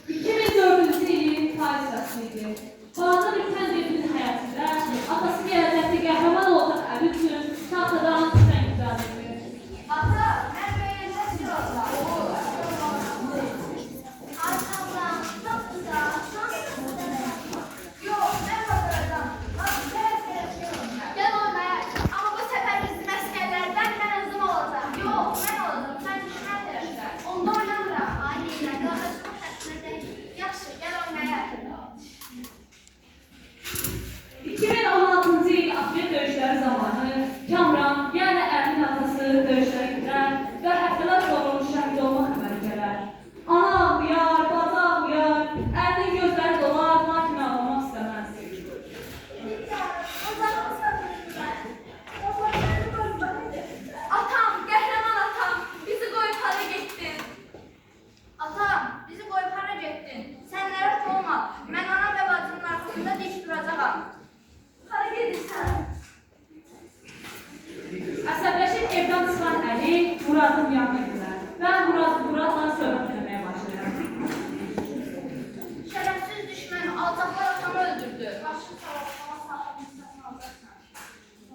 2004-cü ilin Paris rəsmiydi. Bahadır İlkən Devinin həyatında atası gələcəkdə qəhrəman olacaq əli üçün taxtadan sən güzel edir. Ata, mən böyüyəndə bir olacaq. Arkamdan, çok güzel, çok güzel. Yok, ben bakıracağım. Bak, şey olacaq. Gel oynayaq. Ama bu sefer bizim əskerlərdən mən özüm olacaq. Yok, mən olacağım. Sen düşmən tərəfdən. Onda oynamıram. Ailə, qardaşımın xətrinə deyil. Yaxşı, gel oynayaq. 2016-cı il atlet döyüşləri zamanı Kamran, yəni Əlin atası döyüşlərə gedər və həftələr sonra şəhid olmaq xəbəri gələr. Ana ağlayar, bacı ağlayar, Əlin gözləri dolar, lakin ağlamaq istəməz. Atam, qəhrəman atam, bizi qoyub hara getdin? Atam, bizi qoyub hara getdin? Sən nərət olma, mən ana və bacımın arxasında dik duracağam. Hara gedirsən? Əsəbləşib evdən çıxan Əli Muradın yanına gedər və Muradla söhbət etməyə başlayır. Şərəfsiz düşmən alçaqlar atamı öldürdü. Başını sağlama sağlamışsan alacaqsan.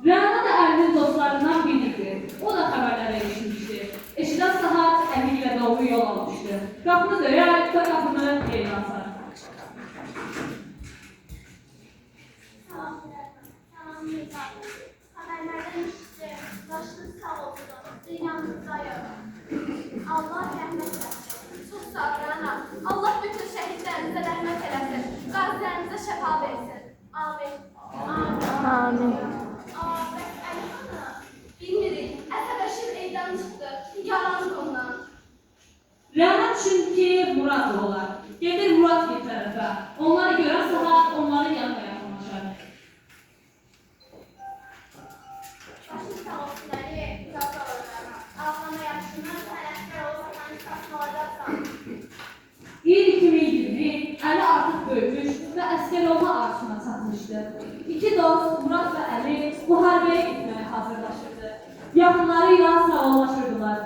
Rəna da Əlinin dostlarından biridir. O da xəbərlərə eşitmişdi. Eşidən saat Əli ilə doğru yol almışdı. Qapını döyər və qapını elan açar. Haberlerden işte, başınız sağ olsun, dünyanızda yok. Allah rəhmət eləsin. Sus sabrana, Allah bütün şəhidlərinizə rəhmət eləsin. Qazilərinizə şəfa versin. Amin. Amin. Bəs Əli xanım, bilmirik, Əsəbəşir evdən çıxdı, yaranıq ondan. Rəna çünki Murad olar. Gedir Murad bir tərəfə. Onları görən saat onların yanına yaxınlaşar. Başınız sağ olsun Əli, uzaq olacaqlar. Ağlama yaşından sən əskər olsan, saçmalacaqsan. İl 2020 Əli artıq böyümüş və əskər olma arzusuna çatmışdı. İki dost Murad və Əli müharibəyə getməyə hazırlaşırdı. Yaxınları ilə sağollaşırdılar.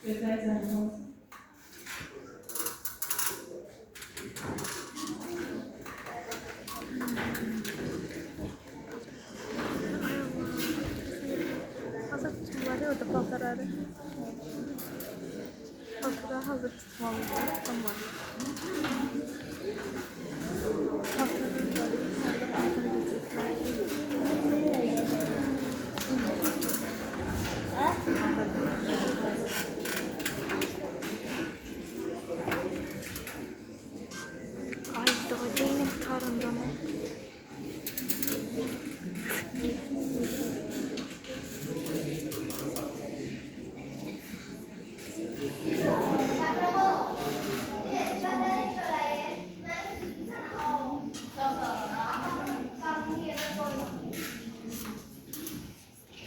Gözler olsun. Hazır tutmaları orada paltarları. Paltarları hazır tutmalılar. Tamam. Paltarları ay, daha yine tutarım canım.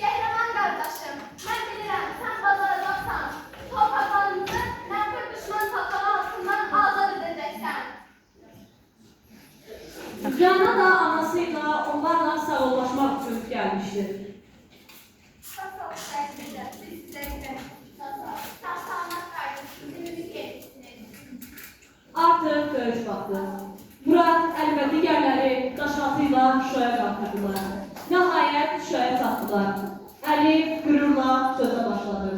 Qəhrəman qardaşım, mən bilirəm, sən bacaracaqsan. Torpaqlarımızı mənfur düşman tapdağı altından azad edəcəksən. Rəna da anasıyla onlarla sağollaşmaq üçün gəlmişdi. Sağ ol, səhvizə, siz sizə sağ salamat qardaşım, ümid edirsiniz. Artıq döyüş vaxtı. Murad Əli və digərləri daşaltı ilə Şuşaya qalxırdılar. Nəhayət Şuşaya çatdılar. Əli qürurla sözə başladı.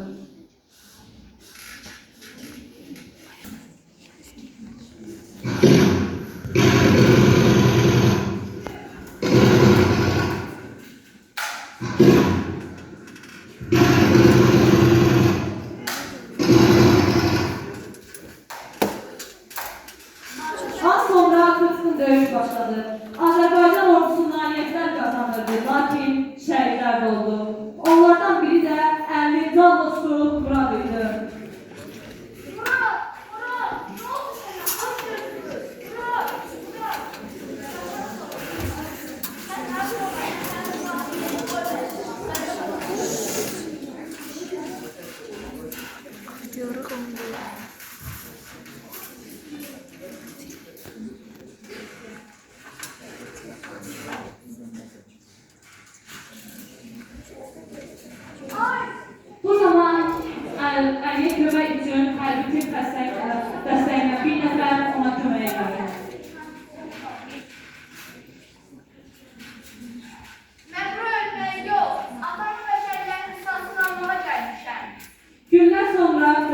Az sonra kıskın döyüş başladı. Azərbaycan ordusu nailiyyətlər qazanırdı, lakin şəhidlər də oldu. Onlardan biri də Əli can dostu Murad idi. Murat, ne oldu sana? Hayır, Murat. Sen ne yapıyorsun? Diyorum.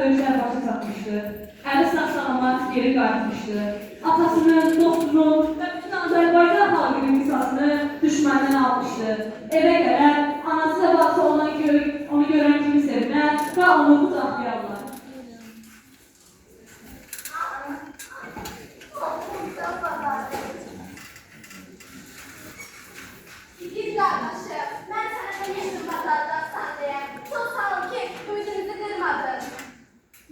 döyüşlər başa çatmışdı. Əli sağ-salamat geri qayıtmışdı. Atasının, dostunun və bütün Azərbaycan xalqının qisasını düşməndən almışdı. Evə gələn, anası və babası onu görən kimi sevinər və onu qucaqlayarlar. İkiz qardaşım, mən sənə nə yeşil batacaqsan deyə. Çox sağ ol ki, ümidinizi qırmadın.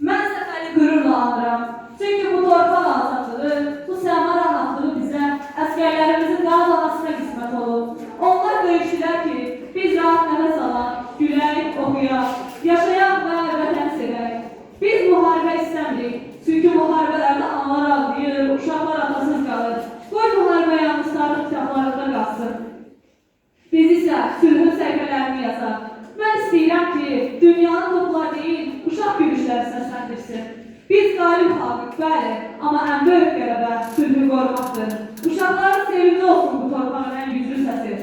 Mən Səfəri qürurla anıram. Çünki bu torpaq azadlığı, bu səma rahatlığı bizə, əsgərlərimizin daha doğasına qismət olub. Onlar döyüşdülər ki, biz rahat nəfəs alaq, gülək, oxuyaq, yaşayaq və vətən sevək. Biz müharibə istəmirik. Çünki müharibələrdə analar ağlayır, uşaqlar atasız qalır. Qoy müharibə yalnız tarix kitablarında qalsın. Biz isə sülhün səhifələrini yazaq. Mən istəyirəm ki, dünyanın toplar deyil, uşaq gülüşləri səsləndirsin. Biz qalib xalqıq, bəli, amma ən böyük qələbə sülhü qorumaqdır. Uşaqların sevimli olsun bu torpağın ən güclü səsi.